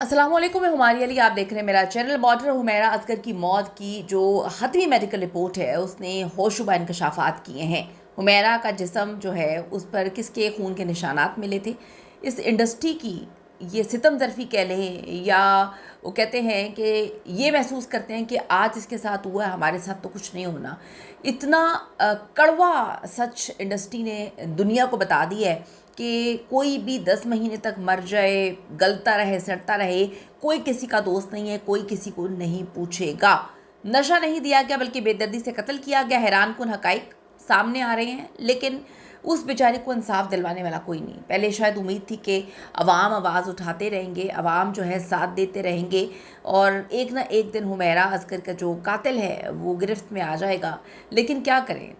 अस्सलाम वालेकुम, मैं हुमारी अली। आप देख रहे हैं मेरा चैनल। मॉडल हुमैरा असगर की मौत की जो हतमी मेडिकल रिपोर्ट है उसने होशुबा इंकशाफात किए हैं। हुमैरा का जिस्म जो है उस पर किसके खून के निशानात मिले थे। इस इंडस्ट्री की ये सितम ज़रफ़ी कह लें या वो कहते हैं कि ये महसूस करते हैं कि आज इसके साथ हुआ है, हमारे साथ तो कुछ नहीं होना। इतना कड़वा सच इंडस्ट्री ने दुनिया को बता दिया है कि कोई भी 10 महीने तक मर जाए, गलता रहे, सड़ता रहे, कोई किसी का दोस्त नहीं है, कोई किसी को नहीं पूछेगा। नशा नहीं दिया गया बल्कि बेदर्दी से कत्ल किया गया। हैरानकुन हकाइक सामने आ रहे हैं, लेकिन उस बेचारे को इंसाफ दिलवाने वाला कोई नहीं। पहले शायद उम्मीद थी कि अवाम आवाज़ उठाते रहेंगे, अवाम जो है साथ देते रहेंगे और एक ना एक दिन हुमैरा असगर का जो कातिल है वो गिरफ्त में आ जाएगा। लेकिन क्या करें,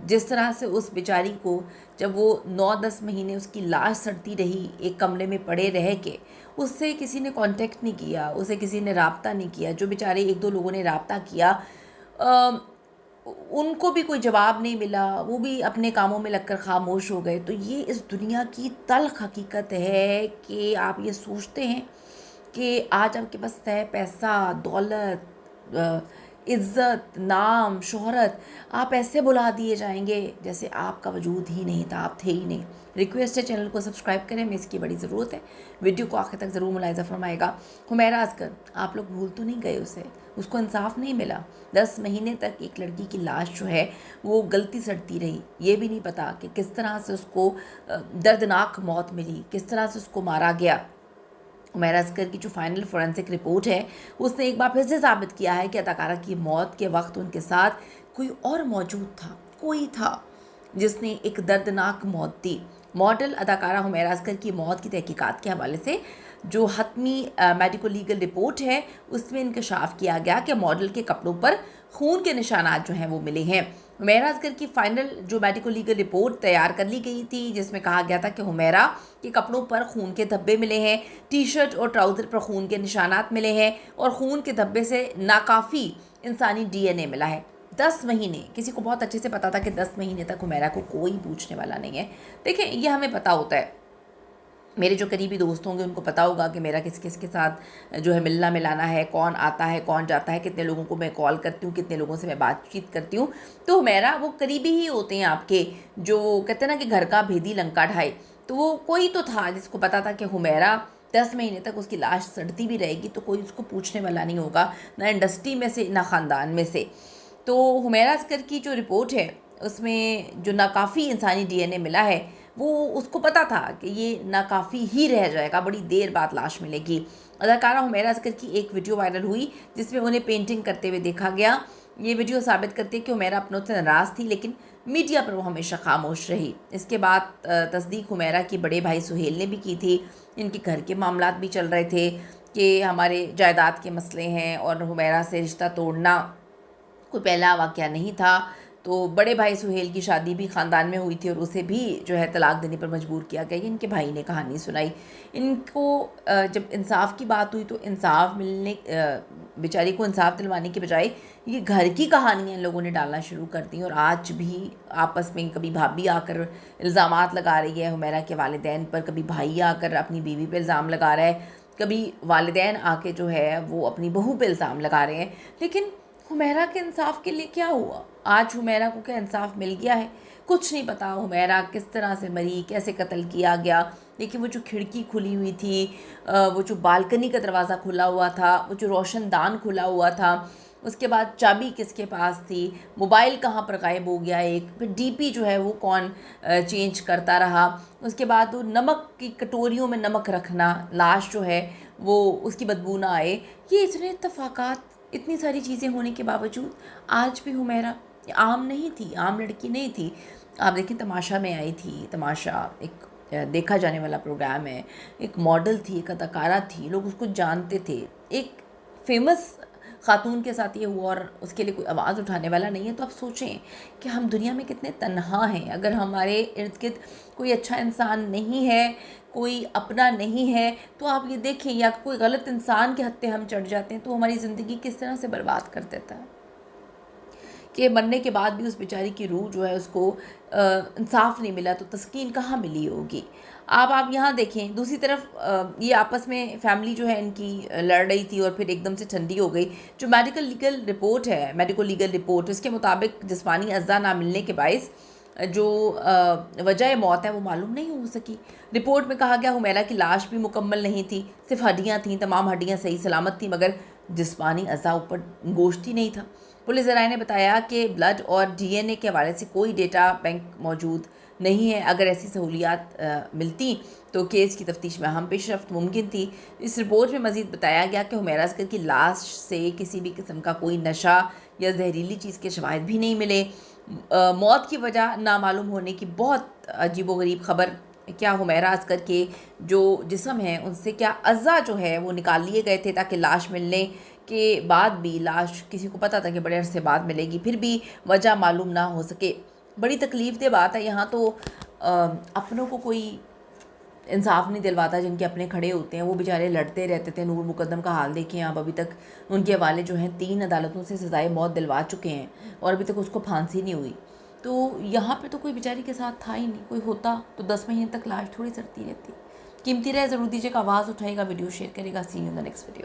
जिस तरह से उस बेचारी को जब वो 9-10 महीने उसकी लाश सड़ती रही एक कमरे में पड़े रह के, उससे किसी ने कांटेक्ट नहीं किया, उसे किसी ने राब्ता नहीं किया। जो बेचारे एक दो लोगों ने राब्ता किया उनको भी कोई जवाब नहीं मिला, वो भी अपने कामों में लगकर खामोश हो गए। तो ये इस दुनिया की तल्ख हकीकत है कि आप ये सोचते हैं कि आज आपके पास है पैसा, दौलत, इज़्ज़त, नाम, शोहरत, आप ऐसे बुला दिए जाएंगे जैसे आपका वजूद ही नहीं था, आप थे ही नहीं। रिक्वेस्ट है चैनल को सब्सक्राइब करें, हमें इसकी बड़ी ज़रूरत है। वीडियो को आखिर तक ज़रूर मुलाहिज़ा फरमाएगा। हुमैरा असगर, आप लोग भूल तो नहीं गए उसे, उसको इंसाफ नहीं मिला। 10 महीने तक एक लड़की की लाश जो है वो गलती सड़ती रही। ये भी नहीं पता कि किस तरह से उसको दर्दनाक मौत मिली, किस तरह से उसको मारा गया। हुमैरा असगर की जो फाइनल फोरेंसिक रिपोर्ट है उसने एक बार फिर से साबित किया है कि अदाकारा की मौत के वक्त उनके साथ कोई और मौजूद था, कोई था जिसने एक दर्दनाक मौत दी। मॉडल अदाकारा हुमैरा असगर की मौत की तहकीकात के हवाले से जो हतमी मेडिको लीगल रिपोर्ट है उसमें इंकशाफ किया गया कि मॉडल के कपड़ों पर खून के निशानात जो हैं वो मिले हैं। हुमैरा असगर की फ़ाइनल जो मेडिको लीगल रिपोर्ट तैयार कर ली गई थी जिसमें कहा गया था कि हुमैरा के कपड़ों पर खून के धब्बे मिले हैं, टी शर्ट और ट्राउज़र पर खून के निशानात मिले हैं और खून के धब्बे से नाकाफ़ी इंसानी डीएनए मिला है। 10 महीने, किसी को बहुत अच्छे से पता था कि 10 महीने तक हुमैरा को कोई पूछने वाला नहीं है। देखें, ये हमें पता होता है, मेरे जो करीबी दोस्त होंगे उनको पता होगा कि मेरा किस किस के साथ जो है मिलना मिलाना है, कौन आता है कौन जाता है, कितने लोगों को मैं कॉल करती हूँ, कितने लोगों से मैं बातचीत करती हूँ। तो मेरा वो करीबी ही होते हैं आपके, जो कहते हैं ना कि घर का भेदी लंका ढाई। तो वो कोई तो था जिसको पता था कि हुमैरा 10 महीने तक उसकी लाश सड़ती भी रहेगी तो कोई उसको पूछने वाला नहीं होगा, ना इंडस्ट्री में से ना ख़ानदान में से। तो हुमैरा असगर की जो रिपोर्ट है उसमें जो नाकाफ़ी इंसानी डीएनए मिला है वो उसको पता था कि ये नाकाफ़ी ही रह जाएगा, बड़ी देर बाद लाश मिलेगी। अदाकारा हुमैरा असगर की एक वीडियो वायरल हुई जिसमें उन्हें पेंटिंग करते हुए देखा गया। ये वीडियो साबित करती है कि हुमैरा अपनों से नाराज़ थी, लेकिन मीडिया पर वो हमेशा खामोश रही। इसके बाद तस्दीक हुमैरा की बड़े भाई सुहेल ने भी की थी। इनके घर के मामलात भी चल रहे थे कि हमारे जायदाद के मसले हैं और हुमैरा से रिश्ता तोड़ना कोई पहला वाक़या नहीं था। तो बड़े भाई सुहेल की शादी भी ख़ानदान में हुई थी और उसे भी जो है तलाक देने पर मजबूर किया गया। इनके भाई ने कहानी सुनाई। इनको जब इंसाफ की बात हुई तो इंसाफ मिलने बेचारी को इंसाफ दिलवाने के बजाय ये घर की कहानियाँ इन लोगों ने डालना शुरू कर दी और आज भी आपस में कभी भाभी आकर इल्ज़ामात लगा रही है हुमैरा के वालिदैन पर, कभी भाई आकर अपनी बीवी पर इल्ज़ाम लगा रहा है, कभी वालिदैन आके जो है वो अपनी बहू पर इल्ज़ाम लगा रहे हैं। लेकिन हुमैरा के इंसाफ के लिए क्या हुआ? आज हुमैरा को क्या इंसाफ मिल गया है? कुछ नहीं पता हुमैरा किस तरह से मरी, कैसे कत्ल किया गया। लेकिन वो जो खिड़की खुली हुई थी, वो जो बालकनी का दरवाज़ा खुला हुआ था, वो जो रोशनदान खुला हुआ था, उसके बाद चाबी किसके पास थी, मोबाइल कहाँ पर गायब हो गया एक, फिर डीपी जो है वो कौन चेंज करता रहा, उसके बाद वो नमक की कटोरियों में नमक रखना, लाश जो है वो उसकी बदबू ना आए। ये इतने इत्तफ़ाक़ात, इतनी सारी चीज़ें होने के बावजूद आज भी हुमैरा आम नहीं थी, आम लड़की नहीं थी। आप देखें, तमाशा में आई थी। तमाशा एक देखा जाने वाला प्रोग्राम है, एक मॉडल थी, एक अदाकारा थी, लोग उसको जानते थे। एक फेमस ख़ातून के साथ ये हुआ और उसके लिए कोई आवाज़ उठाने वाला नहीं है। तो आप सोचें कि हम दुनिया में कितने तन्हा हैं। अगर हमारे इर्द गिर्द कोई अच्छा इंसान नहीं है, कोई अपना नहीं है, तो आप ये देखें, या कोई गलत इंसान के हत्थे हम चढ़ जाते हैं तो हमारी ज़िंदगी किस तरह से बर्बाद कर देता है कि मरने के बाद भी उस बेचारी की रूह जो है उसको इंसाफ नहीं मिला तो तस्कीन कहाँ मिली होगी। आप यहाँ देखें दूसरी तरफ ये आपस में फैमिली जो है इनकी लड़ रही थी और फिर एकदम से ठंडी हो गई। जो मेडिको लीगल रिपोर्ट इसके मुताबिक जिस्मानी अज़ा ना मिलने के बायस जो वजह मौत है वो मालूम नहीं हो सकी। रिपोर्ट में कहा गया हुमैरा की लाश भी मुकम्मल नहीं थी, सिर्फ हड्डियाँ थीं, तमाम हड्डियाँ सही सलामत थीं, मगर जिस्मानी अज़ा ऊपर गोश्त ही नहीं था। पुलिस ज़राए ने बताया कि ब्लड और डीएनए के हवाले से कोई डेटा बैंक मौजूद नहीं है। अगर ऐसी सहूलियात मिलती तो केस की तफ्तीश में अहम पेशरफ्त मुमकिन थी। इस रिपोर्ट में मज़ीद बताया गया कि हुमैरा असगर की लाश से किसी भी किस्म का कोई नशा या जहरीली चीज़ के शवाहिद भी नहीं मिले। मौत की वजह नामालूम होने की बहुत अजीबोगरीब खबर। क्या हुमैरा असगर के जो जिस्म हैं उनसे क्या अज़ा जो है वो निकाल लिए गए थे ताकि लाश मिलने के बाद भी, लाश किसी को पता था कि बड़े अरसे बाद मिलेगी, फिर भी वजह मालूम ना हो सके। बड़ी तकलीफ़ दे बात है। यहाँ तो अपनों को कोई इंसाफ नहीं दिलवाता, जिनके अपने खड़े होते हैं वो बेचारे लड़ते रहते थे। नूर मुकद्दम का हाल देखें आप, अभी तक उनके हवाले जो हैं 3 अदालतों से सज़ाए मौत दिलवा चुके हैं और अभी तक उसको फांसी नहीं हुई। तो यहाँ पे तो कोई बेचारी के साथ था ही नहीं। कोई होता तो 10 महीने तक लाश थोड़ी सड़ती रहती। कीमती रहे ज़रूर दीजिएगा, आवाज़ उठाएगा, वीडियो शेयर करेगा। See you in the next video.